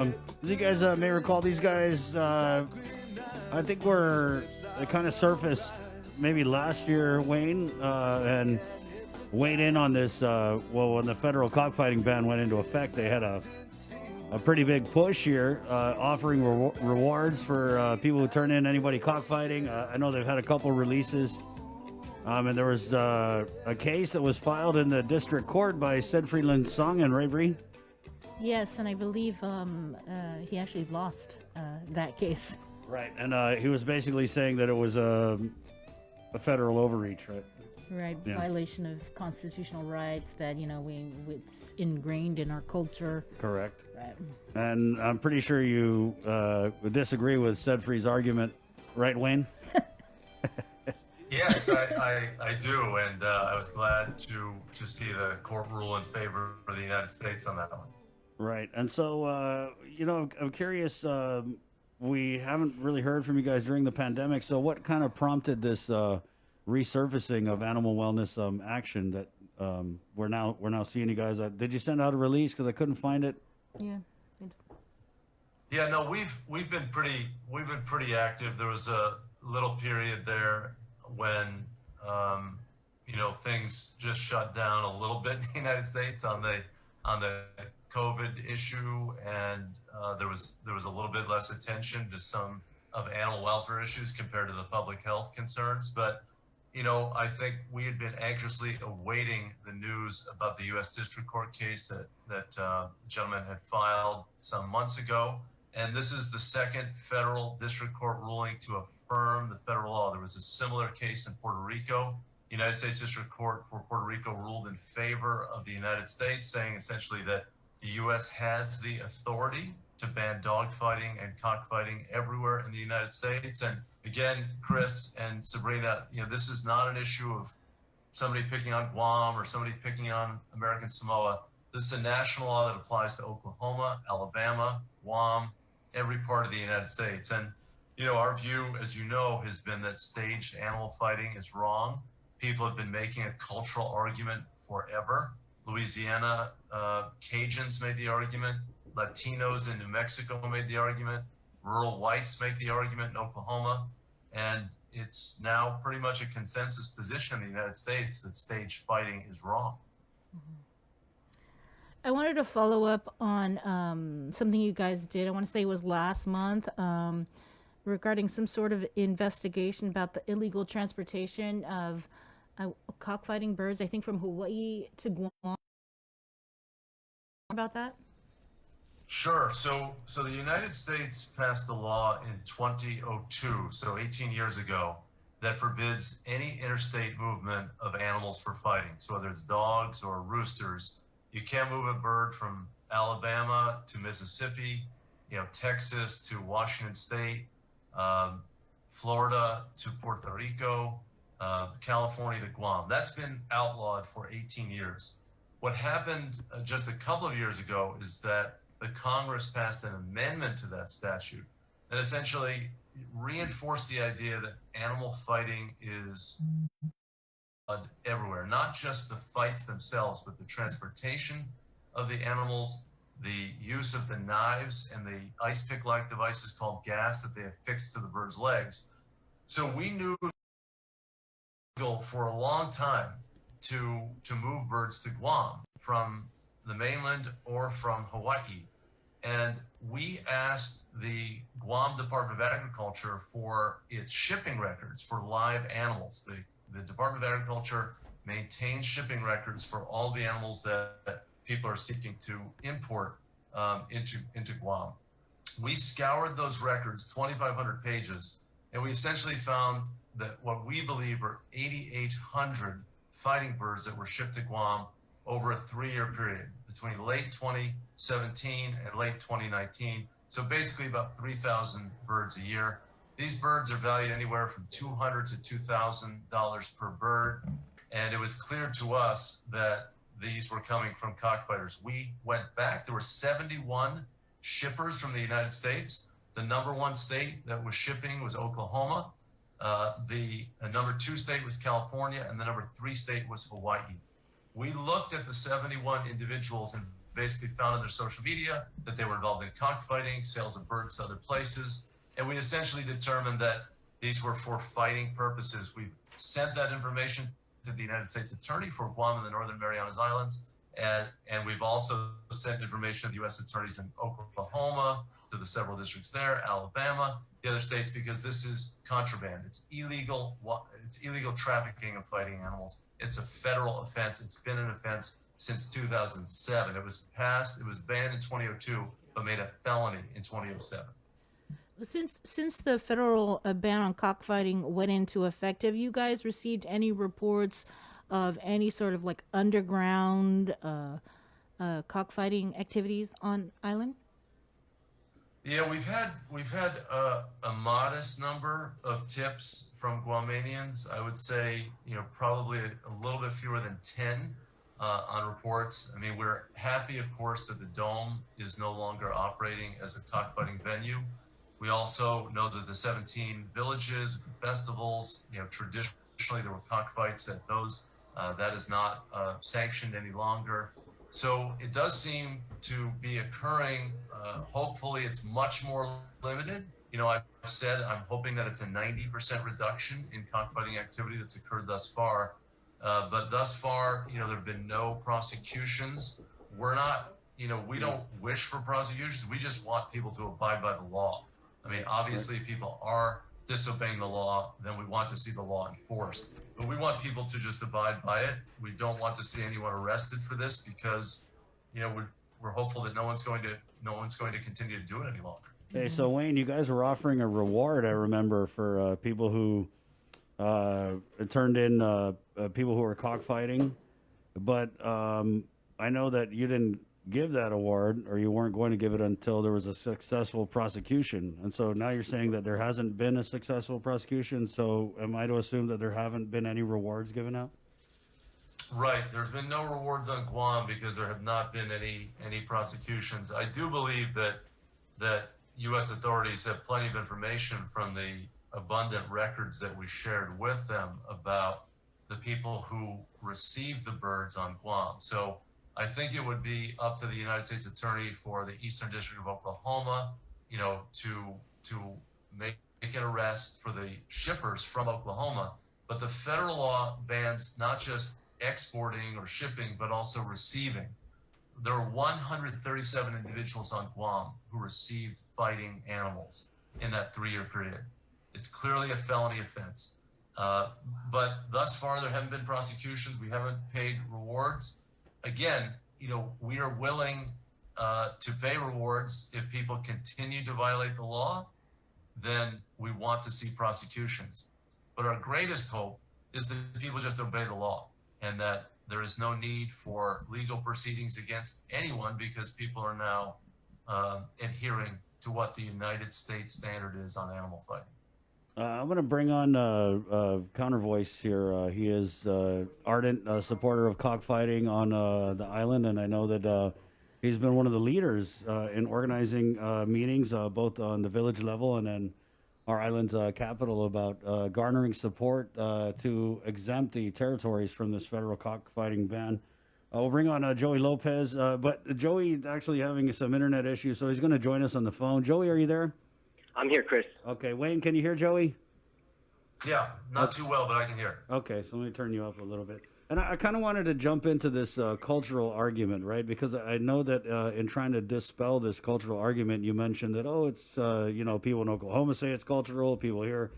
As you guys may recall, these guys, I think they kind of surfaced maybe last year, Wayne, and weighed in on this. Well, when the federal cockfighting ban went into effect, they had a pretty big push here, offering rewards for people who turn in anybody cockfighting. I know they've had a couple releases. And there was a case that was filed in the district court by Sid Freeland Song and Ray Bree. Yes, and I believe he actually lost that case. Right, and he was basically saying that it was a federal overreach, right? Right, Yeah. Violation of constitutional rights that, it's ingrained in our culture. Correct. Right. And I'm pretty sure you would disagree with Sedfree's argument, right, Wayne? Yes, I do, and I was glad to see the court rule in favor of the United States on that one. Right, and so, I'm curious, we haven't really heard from you guys during the pandemic, so what kind of prompted this resurfacing of animal wellness action that we're now seeing you guys? Did you send out a release? Because I couldn't find it. Yeah. Yeah, no, we've been pretty active. There was a little period there when things just shut down a little bit in the United States on the COVID issue, and there was a little bit less attention to some of animal welfare issues compared to the public health concerns. But I think we had been anxiously awaiting the news about the U.S. District Court case that the gentleman had filed some months ago. And this is the second federal district court ruling to affirm the federal law. There was a similar case in Puerto Rico. The United States District Court for Puerto Rico ruled in favor of the United States, saying essentially that the U.S. has the authority to ban dogfighting and cockfighting everywhere in the United States. And again, Chris and Sabrina, this is not an issue of somebody picking on Guam or somebody picking on American Samoa. This is a national law that applies to Oklahoma, Alabama, Guam, every part of the United States. And, our view, as you know, has been that staged animal fighting is wrong. People have been making a cultural argument forever. Louisiana, Cajuns made the argument. Latinos in New Mexico made the argument. Rural whites make the argument in Oklahoma. And it's now pretty much a consensus position in the United States that staged fighting is wrong. I wanted to follow up on something you guys did. I want to say it was last month regarding some sort of investigation about the illegal transportation of cockfighting birds, I think from Hawaii to Guam. About that? Sure. So the United States passed a law in 2002, so 18 years ago, that forbids any interstate movement of animals for fighting. So whether it's dogs or roosters, you can't move a bird from Alabama to Mississippi, Texas to Washington State, Florida to Puerto Rico, California to Guam. That's been outlawed for 18 years. What happened just a couple of years ago is that the Congress passed an amendment to that statute that essentially reinforced the idea that animal fighting is everywhere, not just the fights themselves, but the transportation of the animals, the use of the knives and the ice pick-like devices called gas that they affix to the bird's legs. So we knew for a long time to move birds to Guam from the mainland or from Hawaii. And we asked the Guam Department of Agriculture for its shipping records for live animals. The Department of Agriculture maintains shipping records for all the animals that people are seeking to import into Guam. We scoured those records, 2,500 pages, and we essentially found that what we believe are 8,800 fighting birds that were shipped to Guam over a 3-year period between late 2017 and late 2019. So basically about 3,000 birds a year. These birds are valued anywhere from $200 to $2,000 per bird. And it was clear to us that these were coming from cockfighters. We went back, there were 71 shippers from the United States. The number one state that was shipping was Oklahoma. The number 2 state was California, and the number 3 state was Hawaii. We looked at the 71 individuals and basically found on their social media that they were involved in cockfighting, sales of birds to other places. And we essentially determined that these were for fighting purposes. We sent that information to the United States Attorney for Guam and the Northern Marianas Islands. And we've also sent information to the U.S. attorneys in Oklahoma, to the several districts there, Alabama, the other states, because this is contraband. It's illegal trafficking of fighting animals. It's a federal offense. It's been an offense since 2007. It was banned in 2002, but made a felony in 2007. Since the federal ban on cockfighting went into effect, have you guys received any reports of any sort of like underground cockfighting activities on island? Yeah, we've had a modest number of tips from Guamanians. I would say, probably a little bit fewer than 10 on reports. I mean, we're happy, of course, that the Dome is no longer operating as a cockfighting venue. We also know that the 17 villages, festivals, traditionally there were cockfights at those. That is not sanctioned any longer. So it does seem to be occurring. Hopefully it's much more limited. I've said I'm hoping that it's a 90% reduction in cockfighting activity that's occurred thus far. But thus far, there have been no prosecutions. We're not, we don't wish for prosecutions. We just want people to abide by the law. I mean, obviously, if people are disobeying the law, then we want to see the law enforced. But we want people to just abide by it. We don't want to see anyone arrested for this because, we're hopeful that no one's going to continue to do it any longer. Hey, so Wayne, you guys were offering a reward, I remember, for people who turned in people who were cockfighting. But I know that you didn't give that award, or you weren't going to give it until there was a successful prosecution. And so now you're saying that there hasn't been a successful prosecution. So am I to assume that there haven't been any rewards given out? Right. There's been no rewards on Guam because there have not been any prosecutions. I do believe that U.S. authorities have plenty of information from the abundant records that we shared with them about the people who received the birds on Guam. So I think it would be up to the United States Attorney for the Eastern District of Oklahoma, to make an arrest for the shippers from Oklahoma. But the federal law bans not just exporting or shipping, but also receiving. There are 137 individuals on Guam who received fighting animals in that 3-year period. It's clearly a felony offense. But thus far, there haven't been prosecutions. We haven't paid rewards. Again, we are willing to pay rewards if people continue to violate the law. Then we want to see prosecutions. But our greatest hope is that people just obey the law, and that there is no need for legal proceedings against anyone because people are now adhering to what the United States standard is on animal fighting. I'm going to bring on Counter Voice here. He is ardent supporter of cockfighting on the island, and I know that he's been one of the leaders in organizing meetings, both on the village level and then our island's capital, about garnering support to exempt the territories from this federal cockfighting ban. We'll bring on Joey Lopez, but Joey's actually having some internet issues, so he's going to join us on the phone. Joey, are you there? I'm here, Chris. Okay, Wayne, can you hear Joey? Yeah, not too well, but I can hear. Okay, so let me turn you up a little bit. And I kind of wanted to jump into this cultural argument, right? Because I know that in trying to dispel this cultural argument, you mentioned that, it's, people in Oklahoma say it's cultural, people here.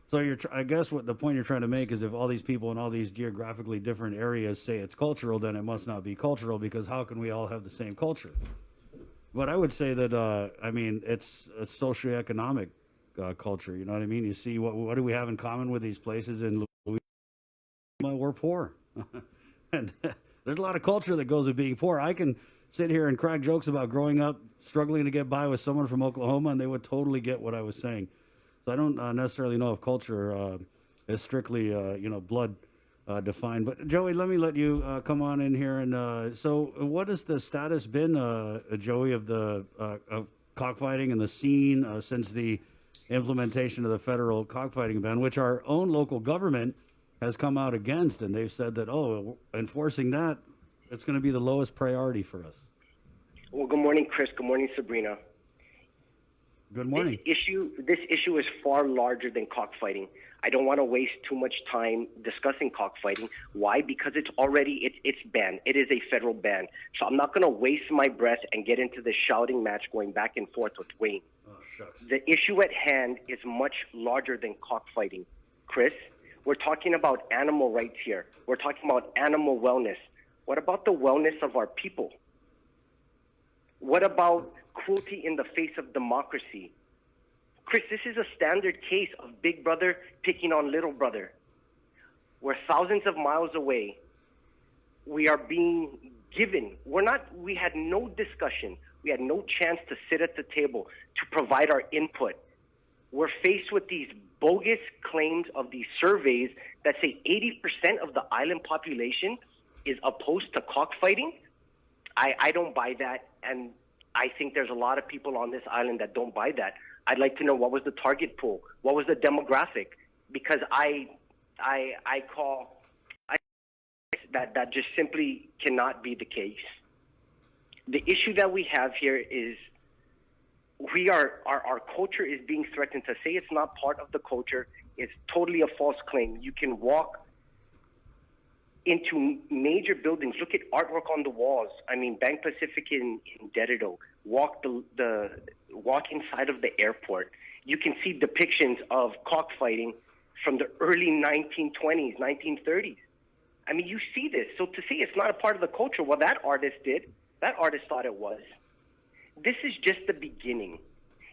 So I guess what the point you're trying to make is if all these people in all these geographically different areas say it's cultural, then it must not be cultural, because how can we all have the same culture? But I would say that, it's a socioeconomic culture, you know what I mean? You see, what do we have in common with these places in Louisiana? We're poor. And there's a lot of culture that goes with being poor. I can sit here and crack jokes about growing up struggling to get by with someone from Oklahoma, and they would totally get what I was saying. So I don't necessarily know if culture is strictly, blood defined. But Joey, let me let you come on in here. And so what has the status been, Joey, of the of cockfighting and the scene since the implementation of the federal cockfighting ban, which our own local government has come out against, and they've said that, enforcing that, it's going to be the lowest priority for us. Well, good morning, Chris. Good morning, Sabrina. Good morning. This issue is far larger than cockfighting. I don't want to waste too much time discussing cockfighting. Why? Because it's banned. It is a federal ban. So I'm not going to waste my breath and get into this shouting match going back and forth with Wayne. Oh, shucks. The issue at hand is much larger than cockfighting. Chris, we're talking about animal rights here. We're talking about animal wellness. What about the wellness of our people? What about cruelty in the face of democracy? Chris, this is a standard case of big brother picking on little brother. We're thousands of miles away. We are being given, we had no discussion. We had no chance to sit at the table to provide our input. We're faced with these bogus claims of these surveys that say 80% of the island population is opposed to cockfighting. I don't buy that, and I think there's a lot of people on this island that don't buy that. I'd like to know, what was the target pool? What was the demographic? Because that just simply cannot be the case. The issue that we have here is our culture is being threatened. To say it's not part of the culture is totally a false claim. You can walk into major buildings. Look at artwork on the walls. I mean, Bank Pacific in Dededo. Walk inside of the airport. You can see depictions of cockfighting from the early 1920s, 1930s. I mean, you see this. So to say it's not a part of the culture, well, that artist did. That artist thought it was. This is just the beginning.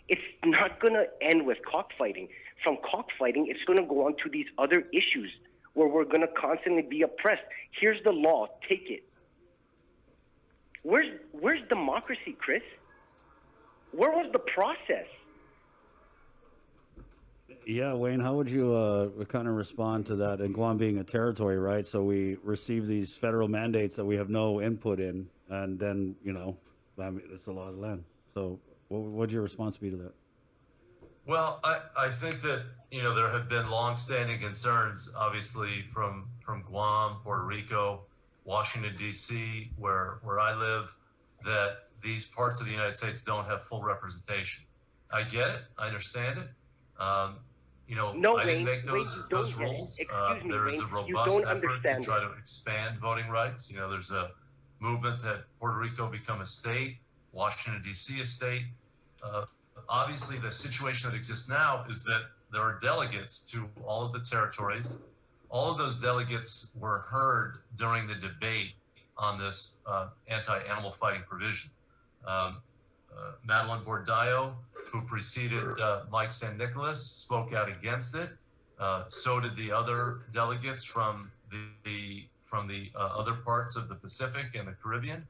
It's not going to end with cockfighting. From cockfighting, it's going to go on to these other issues where we're going to constantly be oppressed. Here's the law. Take it. Where's democracy, Chris? Where was the process? Yeah, Wayne, how would you kind of respond to that? And Guam being a territory, right? So we receive these federal mandates that we have no input in, and then, I mean, it's the law of the land. So what would your response be to that? Well, I think that, there have been longstanding concerns, obviously, from Guam, Puerto Rico, Washington, D.C., where I live, that these parts of the United States don't have full representation. I get it. I understand it. No, I didn't Wayne, make those rules. There is a robust effort to try to expand voting rights. There's a movement that Puerto Rico become a state, Washington, D.C. a state. Obviously, the situation that exists now is that there are delegates to all of the territories. All of those delegates were heard during the debate on this anti-animal fighting provision. Madeline Bordallo, who preceded Mike San Nicolas, spoke out against it. So did the other delegates from the other parts of the Pacific and the Caribbean.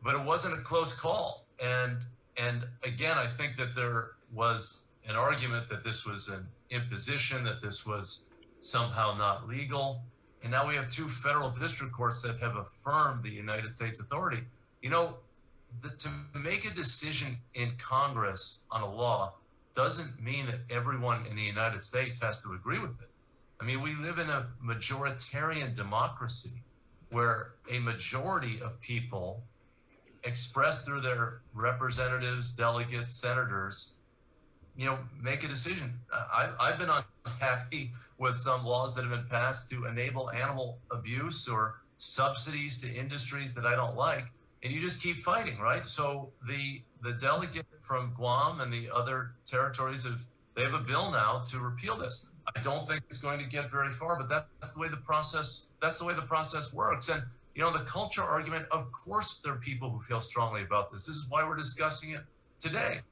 But it wasn't a close call. And again, I think that there was an argument that this was an imposition, that this was somehow not legal. And now we have two federal district courts that have affirmed the United States authority. To make a decision in Congress on a law doesn't mean that everyone in the United States has to agree with it. I mean, we live in a majoritarian democracy where a majority of people expressed through their representatives, delegates, senators, make a decision. I've been unhappy with some laws that have been passed to enable animal abuse or subsidies to industries that I don't like. And you just keep fighting, right? So the delegate from Guam and the other territories they have a bill now to repeal this. I don't think it's going to get very far, but that's the way the process works. And the culture argument, of course, there are people who feel strongly about this. This is why we're discussing it today.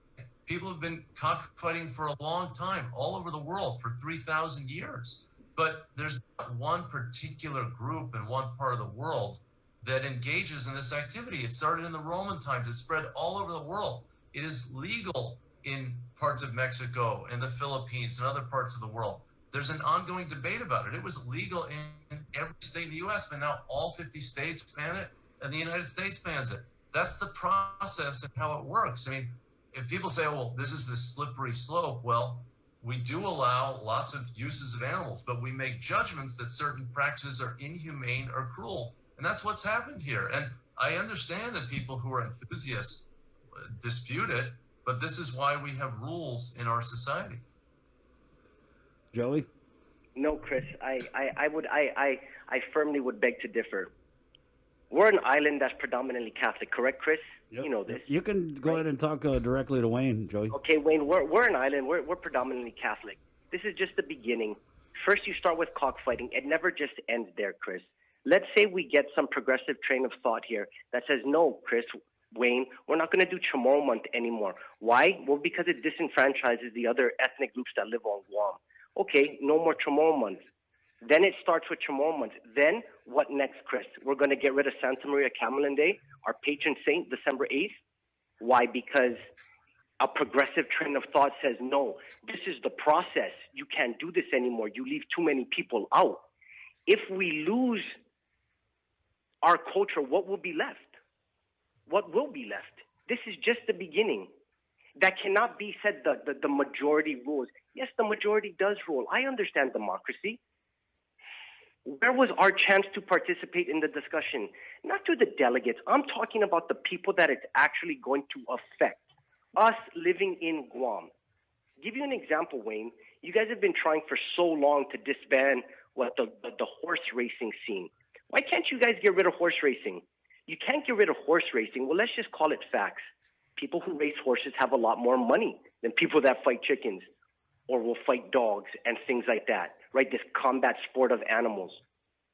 People have been cockfighting for a long time, all over the world for 3,000 years. But there's not one particular group in one part of the world that engages in this activity. It started in the Roman times. It spread all over the world. It is legal in parts of Mexico and the Philippines and other parts of the world. There's an ongoing debate about it. It was legal in every state in the U.S., but now all 50 states ban it, and the United States bans it. That's the process and how it works. I mean, if people say, well, this is this slippery slope, well, we do allow lots of uses of animals, but we make judgments that certain practices are inhumane or cruel. And that's what's happened here. And I understand that people who are enthusiasts dispute it, but this is why we have rules in our society. Joey? No, Chris, I firmly would beg to differ. We're an island that's predominantly Catholic, correct, Chris? Yep. You know this. You can go ahead and talk directly to Wayne, Joey. Okay, Wayne, we're an island. We're predominantly Catholic. This is just the beginning. First, you start with cockfighting. It never just ends there, Chris. Let's say we get some progressive train of thought here that says, no, Chris, Wayne, we're not going to do Chamorro Month anymore. Why? Well, because it disenfranchises the other ethnic groups that live on Guam. Okay, no more Chamorro Month. Then it starts with Chamorro Month. Then what next, Chris? We're going to get rid of Santa Maria Camelin Day, our patron saint, December 8th. Why? Because a progressive train of thought says, no, this is the process. You can't do this anymore. You leave too many people out. If we lose our culture, what will be left? What will be left? This is just the beginning. That cannot be said the majority rules. Yes, the majority does rule. I understand democracy. Where was our chance to participate in the discussion? Not to the delegates. I'm talking about the people that it's actually going to affect. Us living in Guam. Give you an example, Wayne. You guys have been trying for so long to disband the horse racing scene. Why can't you guys get rid of horse racing? You can't get rid of horse racing. Well, let's just call it facts. People who race horses have a lot more money than people that fight chickens or will fight dogs and things like that, right? This combat sport of animals.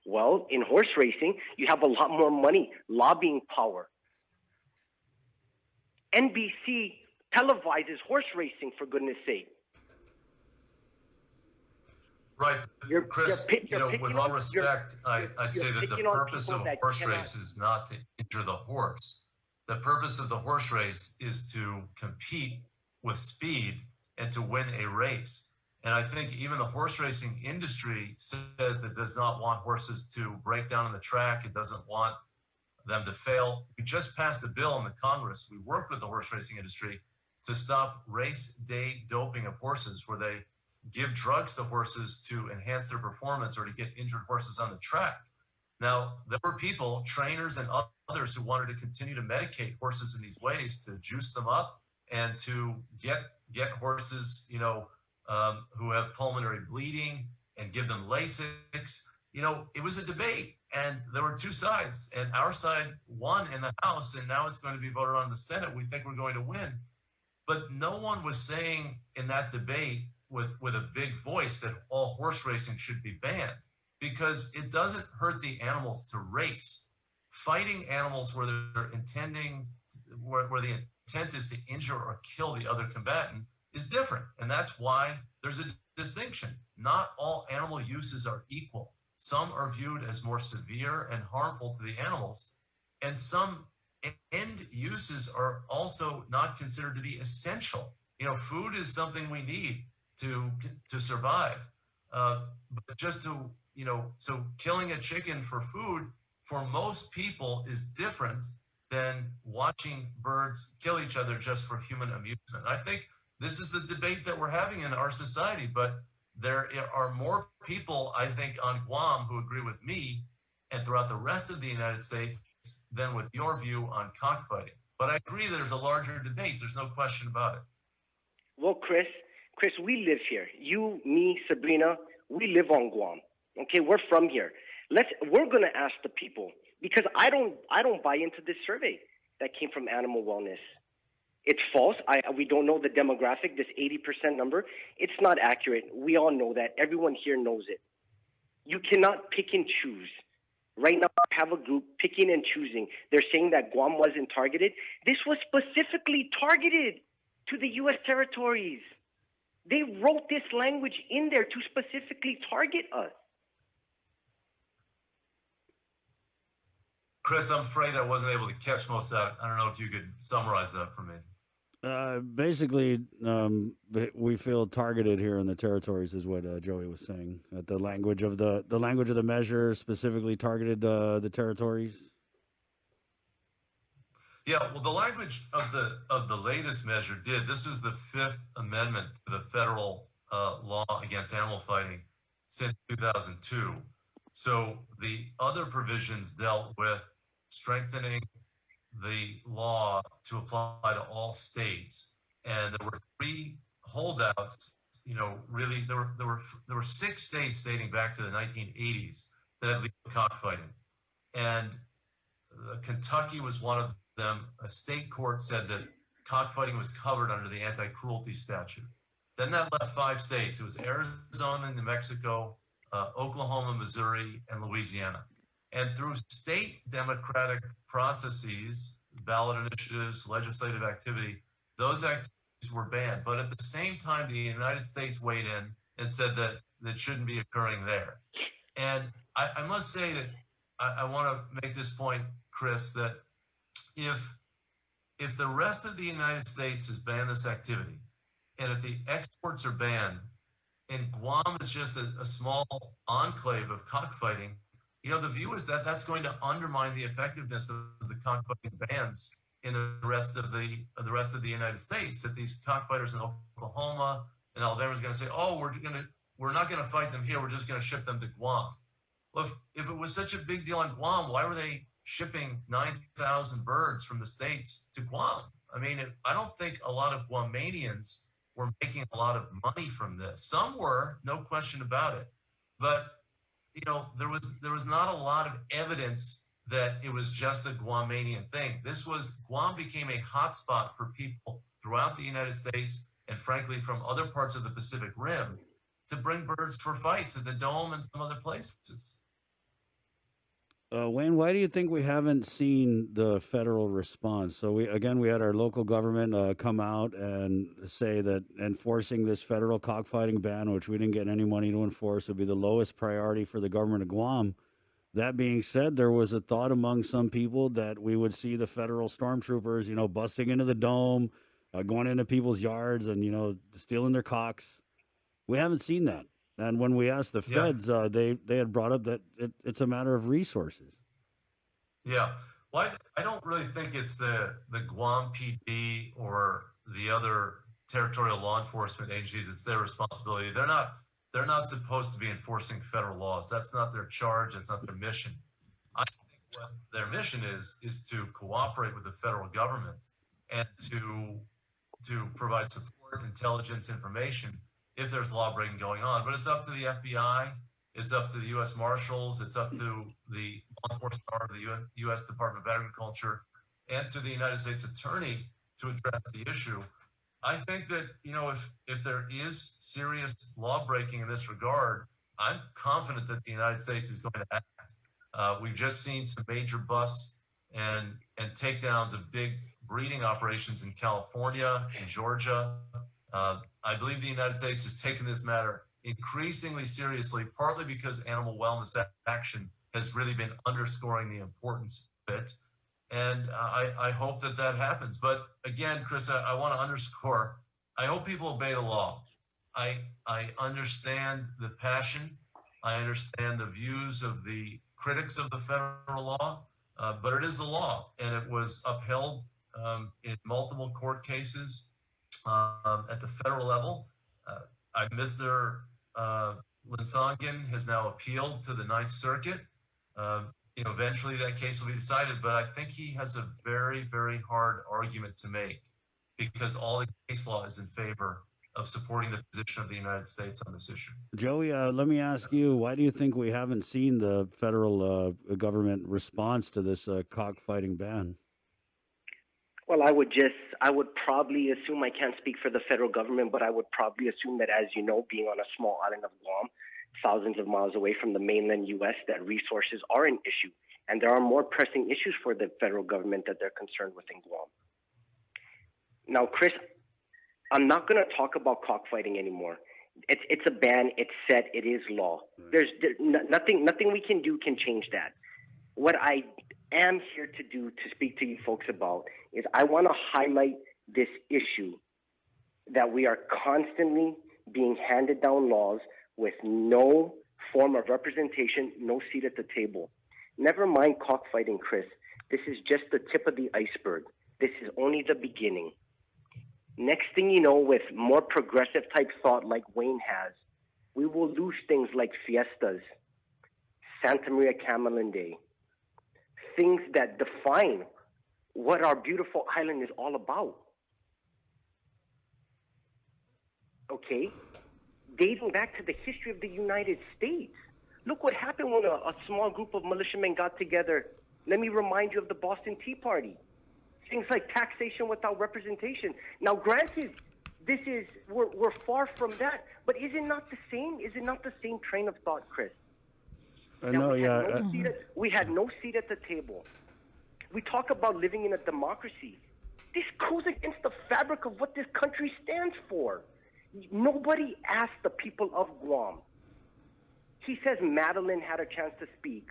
Well, in horse racing, you have a lot more money, lobbying power. NBC televises horse racing, for goodness sake. Right, Chris, with all respect, I say that the purpose of a horse race is not to injure the horse. The purpose of the horse race is to compete with speed and to win a race. And I think even the horse racing industry says that it does not want horses to break down on the track. It doesn't want them to fail. We just passed a bill in the Congress. We worked with the horse racing industry to stop race day doping of horses, where they give drugs to horses to enhance their performance or to get injured horses on the track. Now, there were people, trainers and others, who wanted to continue to medicate horses in these ways to juice them up and to get horses, who have pulmonary bleeding and give them Lasix. It was a debate, and there were two sides, and our side won in the House, and now it's going to be voted on in the Senate. We think we're going to win. But no one was saying in that debate with a big voice that all horse racing should be banned, because it doesn't hurt the animals to race. Fighting animals where they're where the intent is to injure or kill the other combatant is different. And that's why there's a distinction. Not all animal uses are equal. Some are viewed as more severe and harmful to the animals, and some end uses are also not considered to be essential. Food is something we need to survive. But just to, so killing a chicken for food for most people is different than watching birds kill each other just for human amusement. I think this is the debate that we're having in our society, but there are more people, I think, on Guam who agree with me and throughout the rest of the United States than with your view on cockfighting. But I agree there's a larger debate. There's no question about it. Well, Chris, we live here. You, me, Sabrina, we live on Guam. Okay, we're from here. We're going to ask the people, because I don't buy into this survey that came from Animal Wellness. It's false. We don't know the demographic, this 80% number. It's not accurate. We all know that. Everyone here knows it. You cannot pick and choose. Right now, I have a group picking and choosing. They're saying that Guam wasn't targeted. This was specifically targeted to the U.S. territories. They wrote this language in there to specifically target us. Chris, I'm afraid I wasn't able to catch most of that. I don't know if you could summarize that for me. Basically, we feel targeted here in the territories, is what Joey was saying. The language of the measure specifically targeted the territories. Yeah, well, the language of the latest measure did. This is the Fifth Amendment to the federal law against animal fighting since 2002. So the other provisions dealt with strengthening the law to apply to all states. And there were three holdouts. Really, there were 6 states dating back to the 1980s that had legal cockfighting, and Kentucky was one of them. A state court said that cockfighting was covered under the anti-cruelty statute. Then that left 5 states. It was Arizona, New Mexico, Oklahoma, Missouri, and Louisiana. And through state democratic processes, ballot initiatives, legislative activity, those activities were banned. But at the same time, the United States weighed in and said that that shouldn't be occurring there. And I must say that I want to make this point, Chris, that if the rest of the United States has banned this activity, and if the exports are banned, and Guam is just a small enclave of cockfighting, the view is that that's going to undermine the effectiveness of the cockfighting bans in the rest of the United States. That these cockfighters in Oklahoma and Alabama is going to say, "Oh, we're not going to fight them here. We're just going to ship them to Guam." Well, if it was such a big deal on Guam, why were they shipping 9,000 birds from the States to Guam? I mean, I don't think a lot of Guamanians were making a lot of money from this. Some were, no question about it. But, there was not a lot of evidence that it was just a Guamanian thing. Guam became a hotspot for people throughout the United States and frankly from other parts of the Pacific Rim to bring birds for fights at the Dome and some other places. Wayne, why do you think we haven't seen the federal response? So we had our local government come out and say that enforcing this federal cockfighting ban, which we didn't get any money to enforce, would be the lowest priority for the government of Guam. That being said, there was a thought among some people that we would see the federal stormtroopers, busting into the Dome, going into people's yards and, stealing their cocks. We haven't seen that. And when we asked the feds, they had brought up that it's a matter of resources. Yeah. Well, I don't really think it's the Guam PD or the other territorial law enforcement agencies. It's their responsibility. They're not supposed to be enforcing federal laws. That's not their charge. That's not their mission. I think what their mission is to cooperate with the federal government and to provide support, intelligence, information if there's law breaking going on. But it's up to the FBI, it's up to the U.S. Marshals, it's up to the law enforcement arm of the U.S. Department of Agriculture, and to the United States Attorney to address the issue. I think that, if there is serious law breaking in this regard, I'm confident that the United States is going to act. We've just seen some major busts and takedowns of big breeding operations in California and Georgia. I believe the United States has taken this matter increasingly seriously, partly because animal wellness action has really been underscoring the importance of it. And I hope that happens. But again, Chris, I want to underscore, I hope people obey the law. I understand the passion. I understand the views of the critics of the federal law, but it is the law, and it was upheld in multiple court cases. At the federal level, Mr. Linsongen has now appealed to the Ninth Circuit. Eventually that case will be decided, but I think he has a very, very hard argument to make because all the case law is in favor of supporting the position of the United States on this issue. Joey, let me ask you, why do you think we haven't seen the federal government response to this cockfighting ban? Well, I would probably assume, I can't speak for the federal government, but I would probably assume that, as you know, being on a small island of Guam, thousands of miles away from the mainland U.S., that resources are an issue. And there are more pressing issues for the federal government that they're concerned with in Guam. Now, Chris, I'm not going to talk about cockfighting anymore. It's a ban. It's set. It is law. There's nothing we can do can change that. What I am here to do, to speak to you folks about, is I want to highlight this issue that we are constantly being handed down laws with no form of representation, no seat at the table. Never mind cockfighting, Chris. This is just the tip of the iceberg. This is only the beginning. Next thing you know, with more progressive type thought like Wayne has, we will lose things like fiestas, Santa Maria Camelin Day, things that define what our beautiful island is all about. Okay? Dating back to the history of the United States. Look what happened when a small group of militiamen got together. Let me remind you of the Boston Tea Party. Things like taxation without representation. Now, granted, we're far from that, but is it not the same? Is it not the same train of thought, Chris? No, yeah. We had no seat at the table. We talk about living in a democracy. This goes against the fabric of what this country stands for. Nobody asked the people of Guam. He says Madeline had a chance to speak.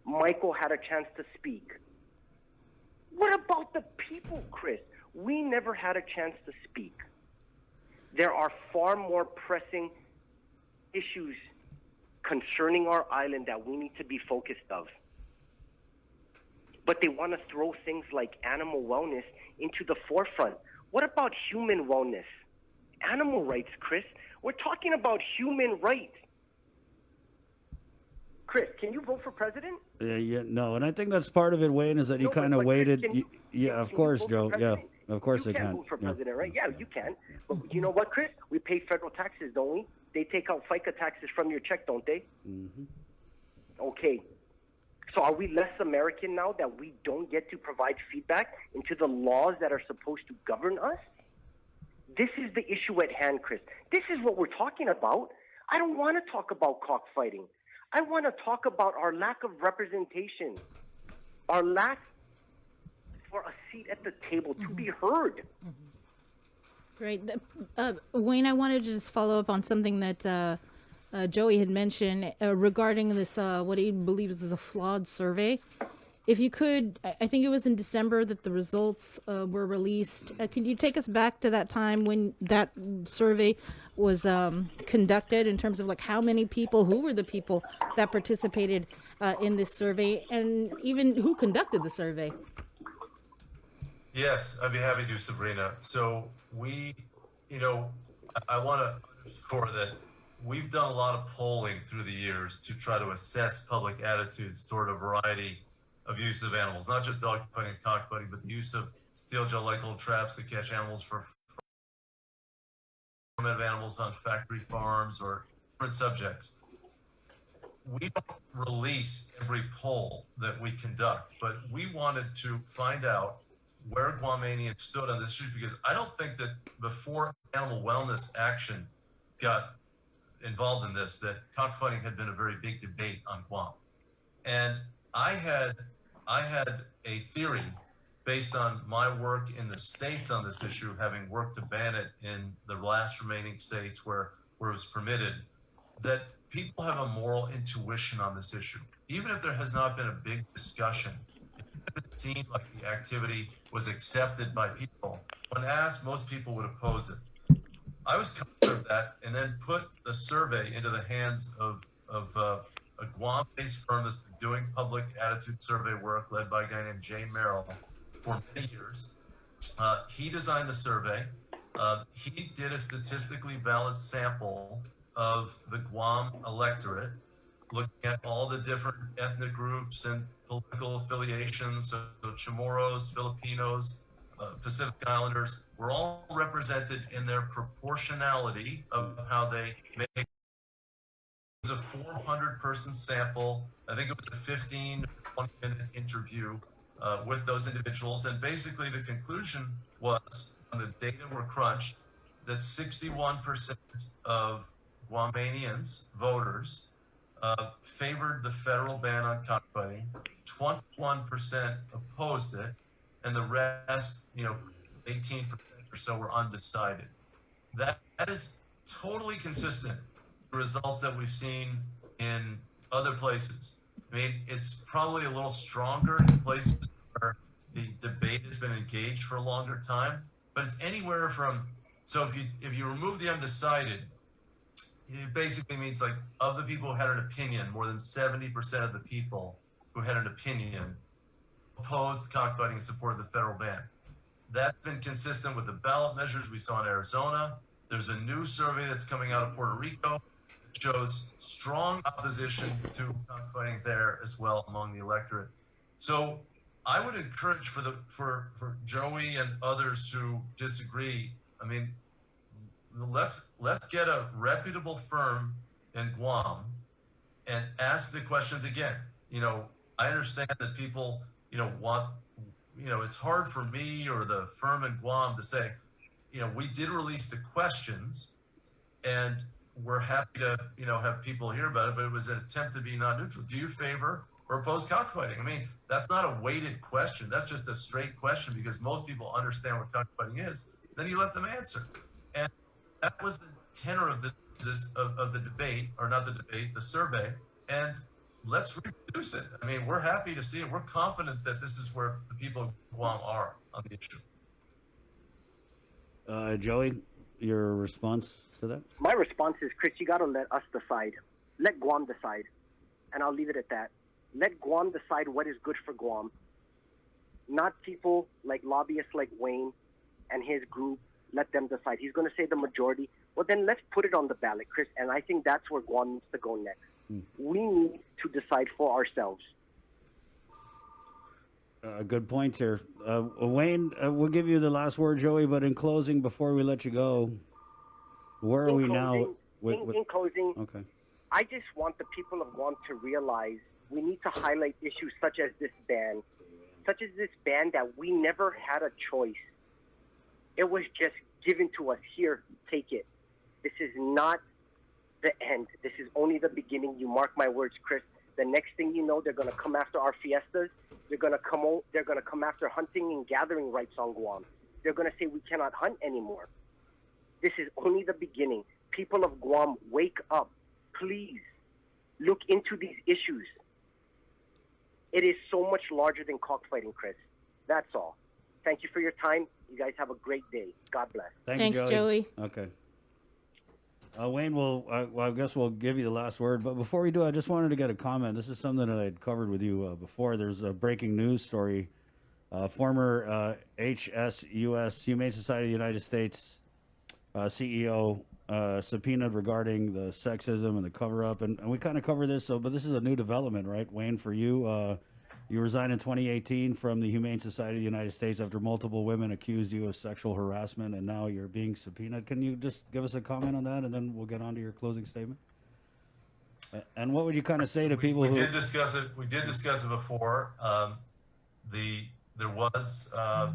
Michael had a chance to speak. What about the people, Chris? We never had a chance to speak. There are far more pressing issues concerning our island that we need to be focused of. But they want to throw things like animal wellness into the forefront. What about human wellness? Animal rights, Chris. We're talking about human rights. Chris, can you vote for president? No, and I think that's part of it, Wayne, is that you kind of waited. Of course, Joe. Yeah, of course I can. You can vote for president, right? Yeah, you can. But you know what, Chris? We pay federal taxes, don't we? They take out FICA taxes from your check, don't they? Mm-hmm. Okay. So are we less American now that we don't get to provide feedback into the laws that are supposed to govern us? This is the issue at hand, Chris. This is what we're talking about. I don't want to talk about cockfighting. I want to talk about our lack of representation, our lack for a seat at the table to be heard. Great. Wayne, I wanted to just follow up on something that Joey had mentioned regarding this, what he believes is a flawed survey. If you could, I think it was in December that the results were released. Can you take us back to that time when that survey was conducted in terms of like how many people, who were the people that participated in this survey, and even who conducted the survey? Yes, I'd be happy to, Sabrina. So we, I want to underscore that we've done a lot of polling through the years to try to assess public attitudes toward a variety of use of animals, not just dog fighting and cockfighting, but the use of steel gel-like traps to catch animals for of animals on factory farms or different subjects. We don't release every poll that we conduct, but we wanted to find out where Guamanians stood on this issue, because I don't think that before Animal Wellness Action got involved in this, that cockfighting had been a very big debate on Guam. And I had a theory based on my work in the States on this issue, having worked to ban it in the last remaining states where it was permitted, that people have a moral intuition on this issue. Even if there has not been a big discussion, it seemed like the activity was accepted by people. When asked, most people would oppose it. I was confident of that, and then put the survey into the hands of a Guam-based firm that's been doing public attitude survey work led by a guy named Jay Merrill for many years. He designed the survey. He did a statistically valid sample of the Guam electorate, looking at all the different ethnic groups and political affiliations. So Chamorros, Filipinos, Pacific Islanders were all represented in their proportionality of how they make. It was a 400-person sample. I think it was a 15 to 20-minute interview with those individuals. And basically the conclusion was, when the data were crunched, that 61% of Guamanians, voters, favored the federal ban on cockfighting, 21% opposed it, and the rest, 18% or so were undecided. That is totally consistent with the results that we've seen in other places. I mean, it's probably a little stronger in places where the debate has been engaged for a longer time, but it's anywhere from, so if you remove the undecided, it basically means, like, of the people who had an opinion, more than 70% of the people who had an opinion opposed cockfighting and supported the federal ban. That's been consistent with the ballot measures we saw in Arizona. There's a new survey that's coming out of Puerto Rico that shows strong opposition to cockfighting there as well among the electorate. So I would encourage for Joey and others who disagree. I mean, let's get a reputable firm in Guam and ask the questions again. You know, I understand that people, you know, want, you know, it's hard for me or the firm in Guam to say, you know, we did release the questions and we're happy to, you know, have people hear about it, but it was an attempt to be non-neutral. Do you favor or oppose cockfighting? I mean, that's not a weighted question. That's just a straight question because most people understand what cockfighting is. Then you let them answer. And that was the tenor of the debate, or not the debate, the survey. And let's reproduce it. I mean, we're happy to see it. We're confident that this is where the people of Guam are on the issue. Joey, your response to that? My response is, Chris, you got to let us decide. Let Guam decide. And I'll leave it at that. Let Guam decide what is good for Guam. Not people like lobbyists like Wayne and his group. Let them decide. He's going to say the majority. Well, then let's put it on the ballot, Chris. And I think that's where Guam needs to go next. We need to decide for ourselves. Good points here. Wayne, we'll give you the last word, Joey, but in closing, before we let you go, where are we now? In closing, okay. I just want the people of Guam to realize we need to highlight issues such as this ban that we never had a choice. It was just given to us. Here, take it. This is not the end. This is only the beginning. You mark my words, Chris. The next thing you know, they're going to come after our fiestas. They're going to come after hunting and gathering rights on Guam. They're going to say we cannot hunt anymore. This is only the beginning. People of Guam, wake up. Please look into these issues. It is so much larger than cockfighting, Chris. That's all. Thank you for your time. You guys have a great day. God bless. Thanks, you, Joey. Okay. Wayne, I guess we'll give you the last word. But before we do, I just wanted to get a comment. This is something that I'd covered with you before. There's a breaking news story. Former HSUS, Humane Society of the United States CEO, subpoenaed regarding the sexism and the cover-up. And we kind of cover this, but this is a new development, right, Wayne, for you? You resigned in 2018 from the Humane Society of the United States after multiple women accused you of sexual harassment, and now you're being subpoenaed. Can you just give us a comment on that, and then we'll get on to your closing statement? And what would you kind of say to people who... We did discuss it before. There was a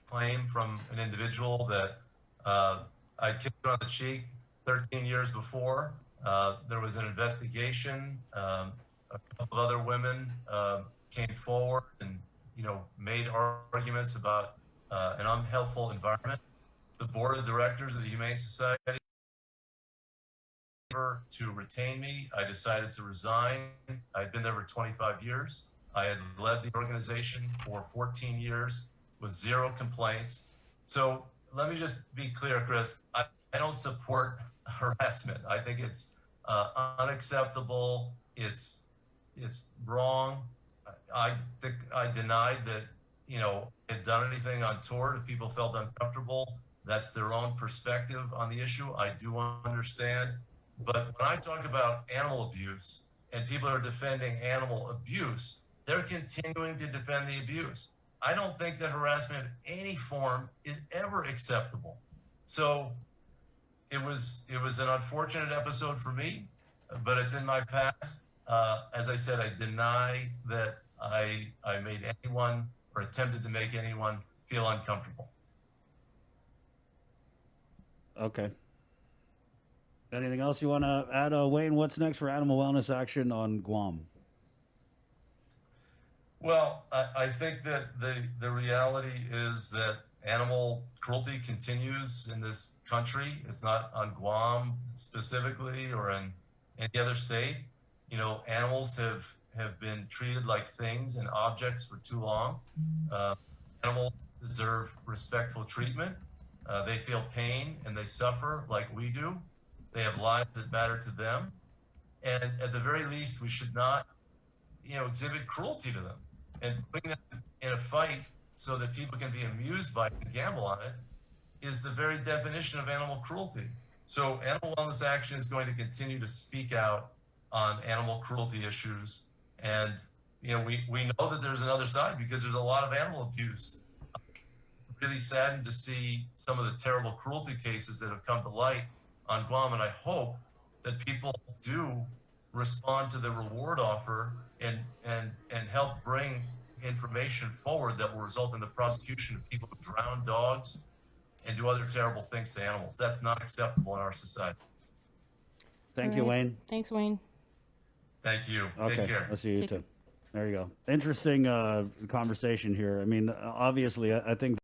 claim from an individual that I kissed her on the cheek 13 years before. There was an investigation. A couple of other women came forward and, you know, made arguments about an unhelpful environment. The board of directors of the Humane Society to retain me. I decided to resign. I'd been there for 25 years. I had led the organization for 14 years with 0 complaints. So let me just be clear, Chris. I don't support harassment. I think it's unacceptable. It's wrong. I denied that, you know, had done anything untoward. If people felt uncomfortable, that's their own perspective on the issue. I do understand. But when I talk about animal abuse and people are defending animal abuse, they're continuing to defend the abuse. I don't think that harassment in any form is ever acceptable. So it was an unfortunate episode for me, but it's in my past. As I said, I deny that I made anyone or attempted to make anyone feel uncomfortable. Okay. Anything else you want to add, Wayne? What's next for animal wellness action on Guam? Well, I think that the reality is that animal cruelty continues in this country. It's not on Guam specifically or in any other state. You know, animals have been treated like things and objects for too long. Animals deserve respectful treatment. They feel pain and they suffer like we do. They have lives that matter to them. And at the very least, we should not, you know, exhibit cruelty to them. And putting them in a fight so that people can be amused by it and gamble on it is the very definition of animal cruelty. So Animal Wellness Action is going to continue to speak out on animal cruelty issues. And, you know, we know that there's another side because there's a lot of animal abuse. Really saddened to see some of the terrible cruelty cases that have come to light on Guam, and I hope that people do respond to the reward offer and help bring information forward that will result in the prosecution of people who drown dogs and do other terrible things to animals. That's not acceptable in our society. Thank you, Wayne. Thanks, Wayne. Thank you. Okay, Take care. I'll see you Take too. There you go. Interesting conversation here. I mean, obviously, I think